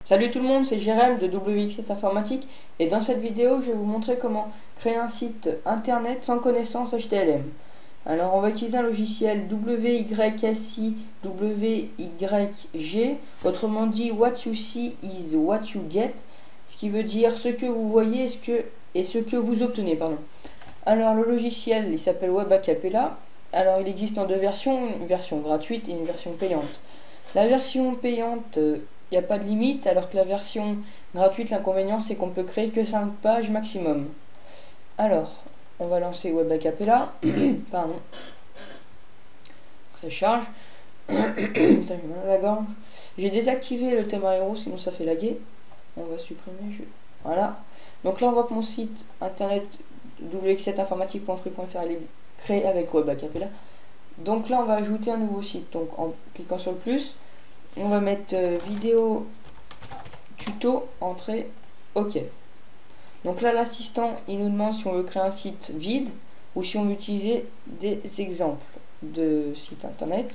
Salut tout le monde, c'est Jérém de WX7 Informatique et dans cette vidéo je vais vous montrer comment créer un site internet sans connaissance HTML. Alors on va utiliser un logiciel WYSI WYG, autrement dit What you see is what you get, ce qui veut dire ce que vous voyez et ce que vous obtenez. Pardon. Alors le logiciel il s'appelle Web Acapella. Alors il existe en deux versions, une version gratuite et une version payante. La version payante, il n'y a pas de limite, alors que la version gratuite, l'inconvénient c'est qu'on peut créer que 5 pages maximum. Alors, on va lancer Web Acapella. Pardon. Ça charge. Putain, j'ai mal à la gorge. J'ai désactivé le thème aéro, sinon ça fait laguer. On va supprimer. Voilà. Donc là, on voit que mon site internet wx7informatique.free.fr est créé avec Web Acapella. Donc là, on va ajouter un nouveau site. Donc en cliquant sur le plus, on va mettre vidéo tuto, entrée, ok. Donc là l'assistant il nous demande si on veut créer un site vide ou si on veut utiliser des exemples de sites internet.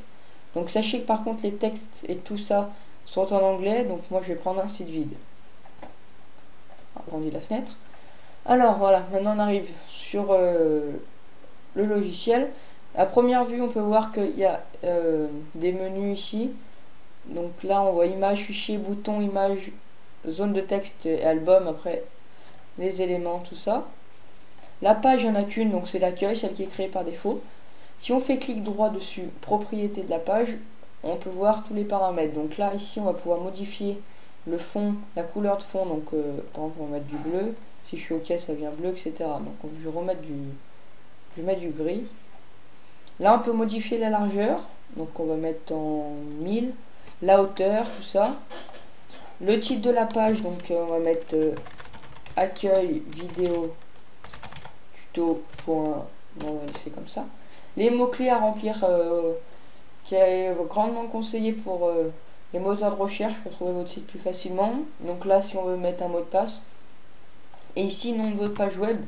Donc sachez que par contre les textes et tout ça sont en anglais, donc moi je vais prendre un site vide. Agrandis la fenêtre. Alors voilà, maintenant on arrive sur le logiciel. À première vue on peut voir qu'il y a des menus ici. Donc là on voit image, fichier, bouton, image, zone de texte et album, après les éléments, tout ça. La page, il n'y en a qu'une, donc c'est l'accueil, celle qui est créée par défaut. Si on fait clic droit dessus, propriété de la page, on peut voir tous les paramètres. Donc là, ici, on va pouvoir modifier le fond, la couleur de fond. Donc par exemple, on va mettre du bleu. Si je suis OK, ça vient bleu, etc. Donc je vais remettre je vais mettre du gris. Là, on peut modifier la largeur. Donc on va mettre en 1000. La hauteur, tout ça. Le titre de la page, donc on va mettre accueil vidéo tuto. On va laisser comme ça. Les mots-clés à remplir qui est grandement conseillé pour les moteurs de recherche pour trouver votre site plus facilement. Donc là, si on veut mettre un mot de passe, et ici nom de page web,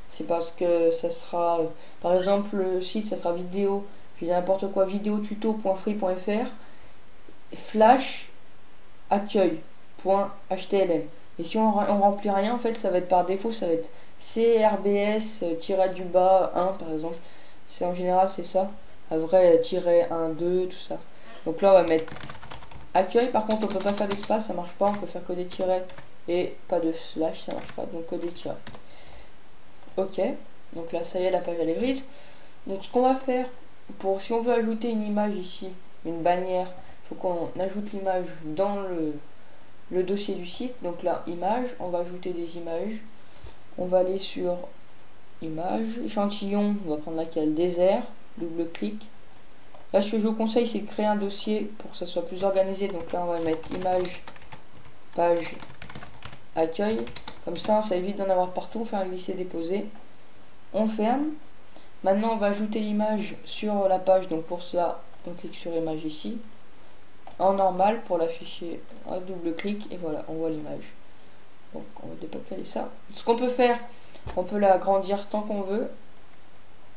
c'est parce que ça sera par exemple le site ça sera vidéo, puis n'importe quoi, vidéotuto.free.fr flash accueil.html. Et si on remplit rien, en fait ça va être par défaut, ça va être crbs-du-bas 1 par exemple. C'est en général c'est ça. Après tiret 1, 2, tout ça. Donc là on va mettre accueil. Par contre on peut pas faire d'espace, ça marche pas. On peut faire que des tirets et pas de slash, ça marche pas. Donc que des tirets. Ok. Donc là ça y est, la page elle est grise. Donc ce qu'on va faire pour si on veut ajouter une image ici, une bannière, il faut qu'on ajoute l'image dans le dossier du site. Donc là image, on va ajouter des images. On va aller sur image, échantillon, on va prendre laquelle, désert, double clic. Là ce que je vous conseille c'est de créer un dossier pour que ça soit plus organisé. Donc là on va mettre image, page, accueil. Comme ça évite d'en avoir partout, faire un glisser déposer. On ferme. Maintenant on va ajouter l'image sur la page. Donc pour cela on clique sur image ici. En normal pour l'afficher, un double clic et voilà, on voit l'image. Donc on va décaler ça. Ce qu'on peut faire, on peut l'agrandir tant qu'on veut.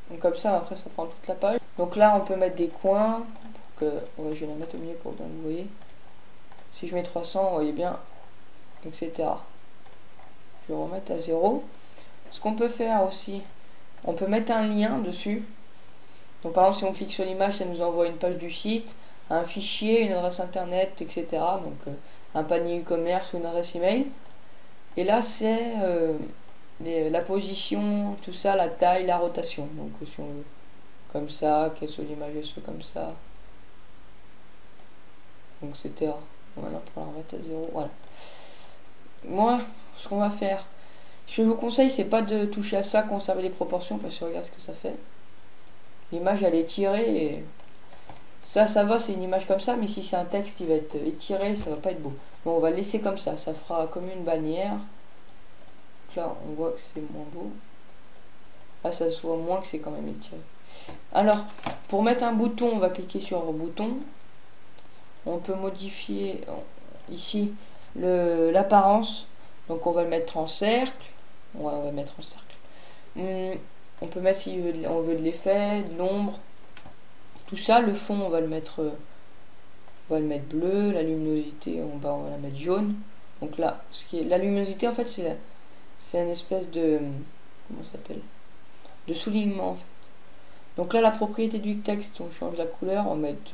Donc comme ça après ça prend toute la page. Donc là on peut mettre des coins pour que, ouais, je vais la mettre au milieu pour bien vous voyez. Si je mets 300 vous voyez bien, etc. Je vais remettre à 0. Ce qu'on peut faire aussi, on peut mettre un lien dessus. Donc par exemple si on clique sur l'image ça nous envoie une page du site, un fichier, une adresse internet, etc. Donc un panier e-commerce ou une adresse email. Et là c'est la position, tout ça, la taille, la rotation. Donc si on veut comme ça, qu'elle soit l'image soit comme ça. Donc etc. Voilà, pour la remettre à 0. Voilà. Moi, ce qu'on va faire, ce que je vous conseille, c'est pas de toucher à ça, conserver les proportions, parce que regarde ce que ça fait. L'image elle est étirée et ça va, c'est une image comme ça, mais si c'est un texte il va être étiré, ça va pas être beau. Bon, on va le laisser comme ça fera comme une bannière. Donc là on voit que c'est moins beau. Là ça se voit moins que c'est quand même étiré. Alors pour mettre un bouton on va cliquer sur bouton. On peut modifier ici l'apparence. Donc on va le mettre en cercle. On va mettre en cercle. On peut mettre si on veut de l'effet, de l'ombre. Tout ça, le fond on va le mettre bleu, la luminosité on va la mettre jaune. Donc là, ce qui est la luminosité, en fait, c'est une espèce de, comment ça s'appelle, de soulignement en fait. Donc là, la propriété du texte, on change la couleur, on va mettre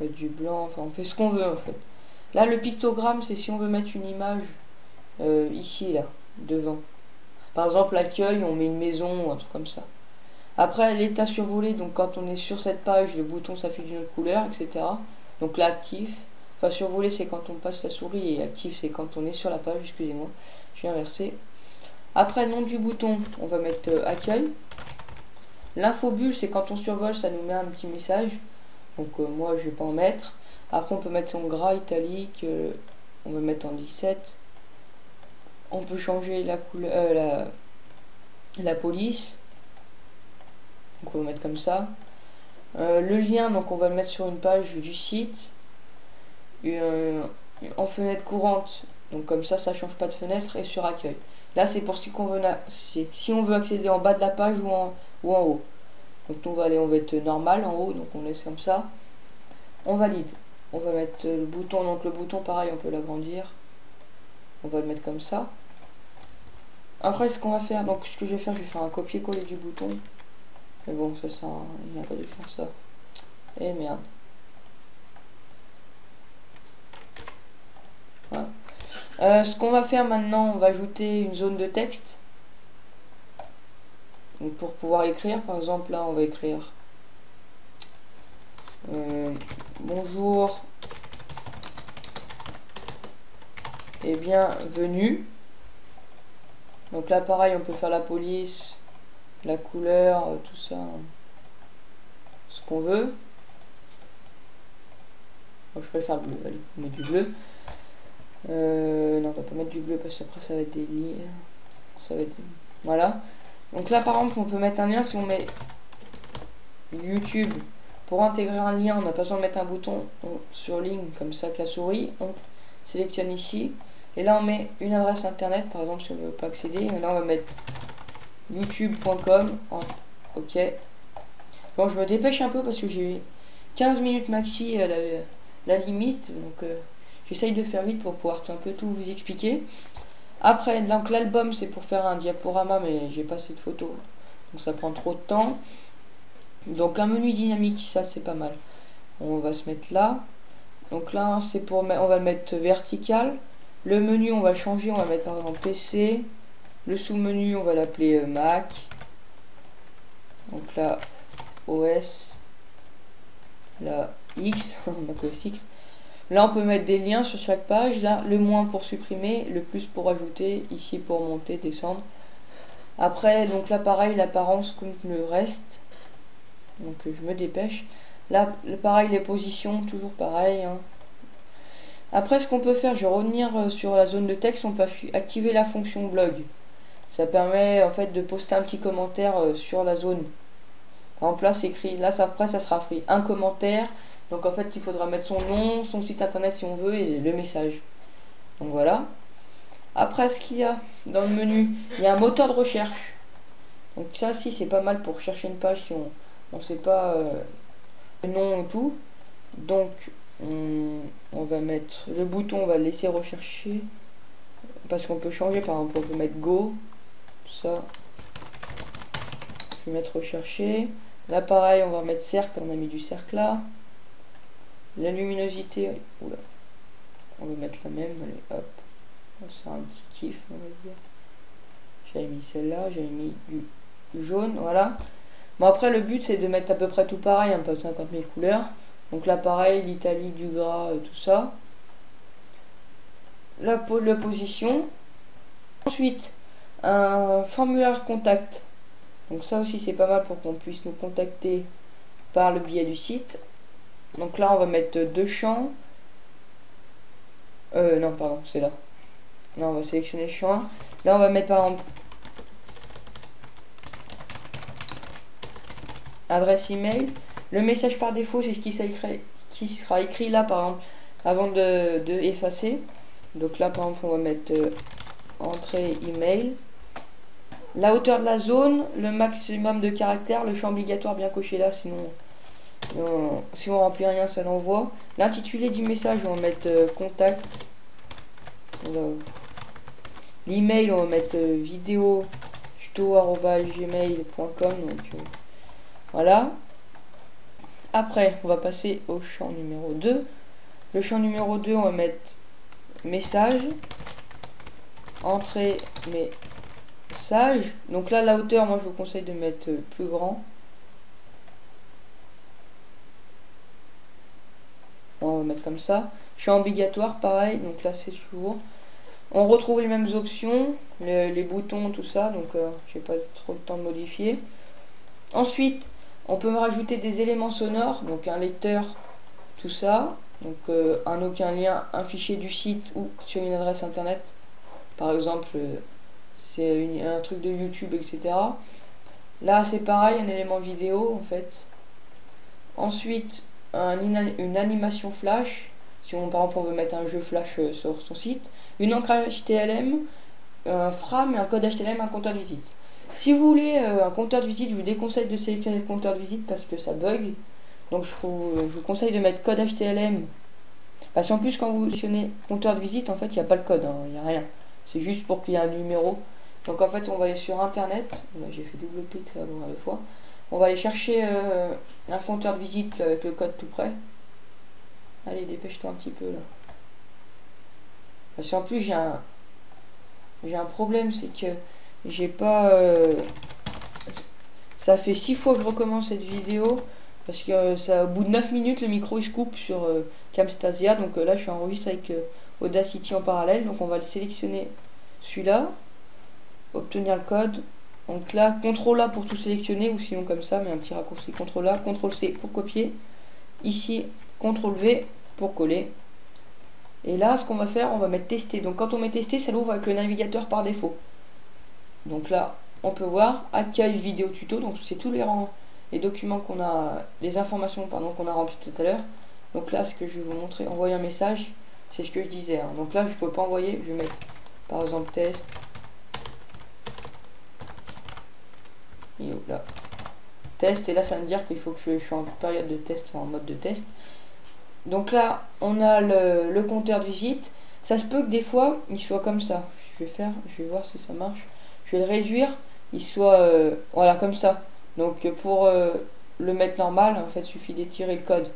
du blanc, enfin on fait ce qu'on veut en fait. Là, le pictogramme, c'est si on veut mettre une image ici, là, devant. Par exemple, l'accueil, on met une maison ou un truc comme ça. Après, l'état survolé, donc quand on est sur cette page, le bouton s'affiche d'une autre couleur, etc. Donc là, actif. Enfin, survolé, c'est quand on passe la souris, et actif, c'est quand on est sur la page, excusez-moi. Je vais inverser. Après, nom du bouton, on va mettre accueil. L'infobulle, c'est quand on survole, ça nous met un petit message. Donc moi, je vais pas en mettre. Après, on peut mettre son gras italique. On va mettre en 17. On peut changer la couleur, la police. Donc on va mettre comme ça. Le lien, donc on va le mettre sur une page du site. En fenêtre courante, donc comme ça change pas de fenêtre, et sur accueil. Là c'est pour si on veut accéder en bas de la page ou en haut. Donc on va être normal en haut, donc on laisse comme ça. On valide. On va mettre le bouton, donc le bouton pareil on peut l'agrandir. On va le mettre comme ça. Après ce qu'on va faire, donc ce que je vais faire un copier-coller du bouton. Mais bon ça il n'y a pas dû faire ça. Et merde. Voilà. Ce qu'on va faire maintenant, on va ajouter une zone de texte. Donc pour pouvoir écrire, par exemple là on va écrire bonjour et bienvenue. Donc là pareil on peut faire la police, la couleur, tout ça, ce qu'on veut. Moi, je préfère le bleu, allez, on met du bleu. Non, on va pas mettre du bleu parce qu'après ça va être des lignes. Ça va être... Voilà. Donc là par exemple on peut mettre un lien. Si on met YouTube, pour intégrer un lien on n'a pas besoin de mettre un bouton sur ligne comme ça avec la souris. On sélectionne ici et là on met une adresse internet, par exemple si on ne veut pas accéder. Et là on va mettre youtube.com. Ok. Bon, je me dépêche un peu parce que j'ai 15 minutes maxi à la limite, donc j'essaye de faire vite pour pouvoir un peu tout vous expliquer. Après, donc l'album c'est pour faire un diaporama, mais j'ai pas assez de photos, donc ça prend trop de temps. Donc un menu dynamique, ça c'est pas mal. On va se mettre là. Donc là c'est pour on va le mettre vertical. Le menu on va changer, on va mettre par exemple PC. Le sous-menu on va l'appeler Mac. Donc là OS. Là X, Mac OS X. Là on peut mettre des liens sur chaque page. Là le moins pour supprimer, le plus pour ajouter, ici pour monter, descendre. Après donc là pareil, l'apparence comme le reste. Donc je me dépêche. Là pareil, les positions toujours pareil, hein. Après ce qu'on peut faire, je vais revenir sur la zone de texte. On peut activer la fonction blog. Ça permet en fait de poster un petit commentaire sur la zone. Par exemple là c'est écrit, là après ça sera écrit un commentaire. Donc en fait il faudra mettre son nom, son site internet si on veut et le message. Donc voilà. Après ce qu'il y a dans le menu, il y a un moteur de recherche. Donc ça si c'est pas mal pour chercher une page si on sait pas le nom et tout. Donc on va mettre le bouton, on va le laisser rechercher parce qu'on peut changer. Par exemple on peut mettre go, ça je vais mettre rechercher. Là pareil on va mettre cercle, on a mis du cercle là. La luminosité, oula, on va mettre la même, allez hop, c'est un petit kiff on va dire. J'avais mis celle-là, j'avais mis du jaune, voilà. Bon après le but c'est de mettre à peu près tout pareil, un peu 50 000 couleurs. Donc là pareil, l'italique, du gras, tout ça. La position. Ensuite, un formulaire contact. Donc ça aussi c'est pas mal pour qu'on puisse nous contacter par le biais du site. Donc là on va mettre deux champs. Non pardon, c'est là. Là on va sélectionner le champ. Là on va mettre par exemple adresse email. Le message par défaut c'est ce qui sera écrit là par exemple avant de effacer. Donc là par exemple on va mettre entrée email. La hauteur de la zone, le maximum de caractères, le champ obligatoire bien coché là, sinon si on remplit rien ça l'envoie. L'intitulé du message on va mettre contact l'email, on va mettre vidéo tuto@gmail.com. Donc voilà. Après, on va passer au champ numéro 2. Le champ numéro 2, on va mettre message, entrée message. Donc là, la hauteur, moi je vous conseille de mettre plus grand. On va mettre comme ça. Champ obligatoire, pareil. Donc là, c'est toujours. On retrouve les mêmes options, les boutons, tout ça. Donc j'ai pas trop le temps de modifier. Ensuite, on peut rajouter des éléments sonores, donc un lecteur, tout ça. Donc aucun lien, un fichier du site ou sur une adresse internet. Par exemple, c'est un truc de YouTube, etc. Là, c'est pareil, un élément vidéo en fait. Ensuite, une animation flash. Si on, par exemple, on veut mettre un jeu flash sur son site. Une encre HTML, un frame, un code HTML, un compteur de visite. Si vous voulez un compteur de visite, je vous déconseille de sélectionner le compteur de visite parce que ça bug. Donc je vous conseille de mettre code HTML. Parce qu'en plus, quand vous sélectionnez compteur de visite, en fait, il n'y a pas le code, il n'y a rien. C'est juste pour qu'il y ait un numéro. Donc en fait, on va aller sur internet. J'ai fait double clic là, bon, 2 fois. On va aller chercher un compteur de visite avec le code tout près. Allez, dépêche-toi un petit peu là. Parce qu'en plus, j'ai un problème, c'est que j'ai pas. Ça fait 6 fois que je recommence cette vidéo. Parce que ça, au bout de 9 minutes, le micro il se coupe sur Camtasia. Donc là, je suis enregistré avec Audacity en parallèle. Donc on va le sélectionner celui-là. Obtenir le code. Donc là, CTRL A pour tout sélectionner. Ou sinon comme ça, mais un petit raccourci CTRL A, CTRL C pour copier. Ici, CTRL V pour coller. Et là, ce qu'on va faire, on va mettre tester. Donc quand on met tester, ça l'ouvre avec le navigateur par défaut. Donc là, on peut voir accueil vidéo tuto. Donc c'est tous les documents qu'on a, les informations qu'on a remplies tout à l'heure. Donc là, ce que je vais vous montrer, envoyer un message, c'est ce que je disais. Donc là, je peux pas envoyer. Je vais mettre par exemple test. Et là, test. Et là, ça va me dire qu'il faut que je sois en période de test, en mode de test. Donc là, on a le compteur de visite. Ça se peut que des fois, il soit comme ça. Je vais voir si ça marche. Je vais le réduire, il soit voilà comme ça. Donc pour le mettre normal, en fait, il suffit d'étirer le code.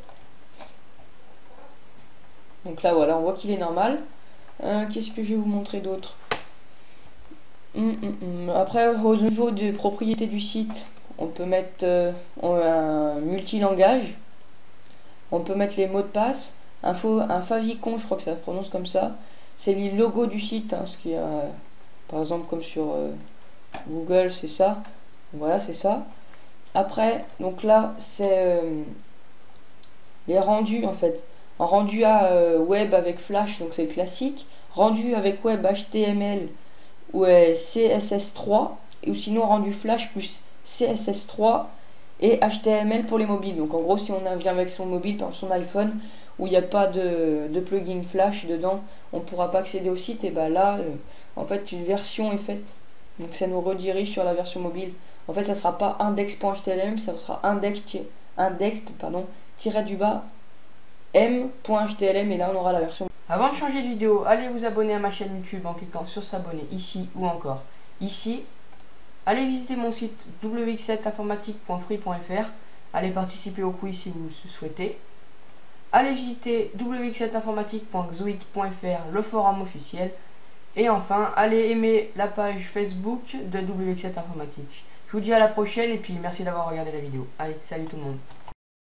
Donc là, voilà, on voit qu'il est normal. Qu'est-ce que je vais vous montrer d'autre? Après, au niveau de propriété du site, on peut mettre un multilangage. On peut mettre les mots de passe. Un favicon, je crois que ça se prononce comme ça. C'est les logos du site, ce qui est, par exemple, comme sur Google, c'est ça. Voilà, c'est ça. Après, donc là, c'est les rendus en fait. En rendu à web avec Flash, donc c'est le classique. Rendu avec web HTML ou CSS3. Ou sinon rendu Flash plus CSS3 et HTML pour les mobiles. Donc en gros, si on vient avec son mobile, par son iPhone, où il n'y a pas de plugin Flash dedans, on ne pourra pas accéder au site. Et bah là, en fait, une version est faite. Donc ça nous redirige sur la version mobile. En fait, ça ne sera pas index.html, ça sera index-du-bas m.html et là on aura la version. Avant de changer de vidéo, allez vous abonner à ma chaîne YouTube en cliquant sur s'abonner ici ou encore ici. Allez visiter mon site wx7informatique.free.fr. Allez participer au quiz si vous le souhaitez. Allez visiter wx7informatique.xoit.fr, le forum officiel. Et enfin, allez aimer la page Facebook de wx7informatique. Je vous dis à la prochaine et puis merci d'avoir regardé la vidéo. Allez, salut tout le monde.